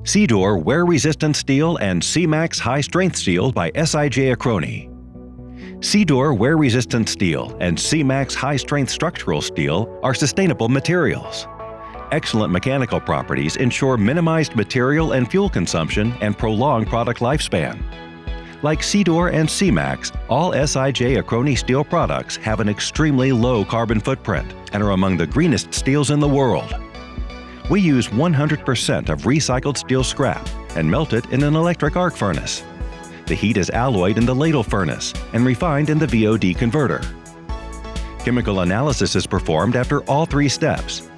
SIDUR wear-resistant steel and SIMAXX high-strength steel by SIJ Acroni. SIDUR wear-resistant steel and SIMAXX high-strength structural steel are sustainable materials. Excellent mechanical properties ensure minimized material and fuel consumption and prolonged product lifespan. Like SIDUR and SIMAXX, all SIJ Acroni steel products have an extremely low carbon footprint and are among the greenest steels in the world. We use 100% of recycled steel scrap and melt it in an electric arc furnace. The heat is alloyed in the ladle furnace and refined in the VOD converter. Chemical analysis is performed after all three steps.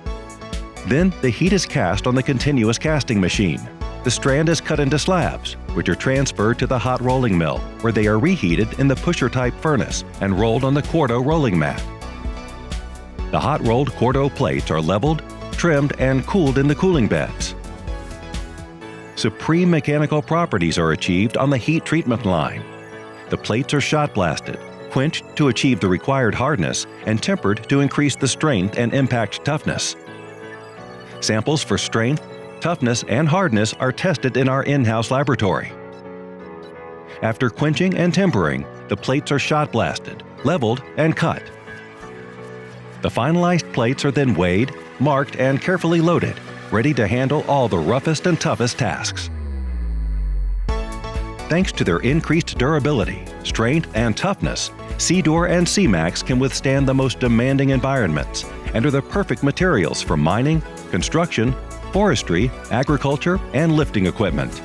Then the heat is cast on the continuous casting machine. The strand is cut into slabs, which are transferred to the hot rolling mill, where they are reheated in the pusher-type furnace and rolled on the Quarto rolling mat. The hot-rolled Quarto plates are leveled, trimmed, and cooled in the cooling beds. Supreme mechanical properties are achieved on the heat treatment line. The plates are shot blasted, quenched to achieve the required hardness, and tempered to increase the strength and impact toughness. Samples for strength, toughness, and hardness are tested in our in-house laboratory. After quenching and tempering, the plates are shot blasted, leveled, and cut. The finalized plates are then weighed, marked, and carefully loaded, ready to handle all the roughest and toughest tasks. Thanks to their increased durability, strength, and toughness, SIDUR and SIMAXX can withstand the most demanding environments and are the perfect materials for mining, construction, forestry, agriculture, and lifting equipment.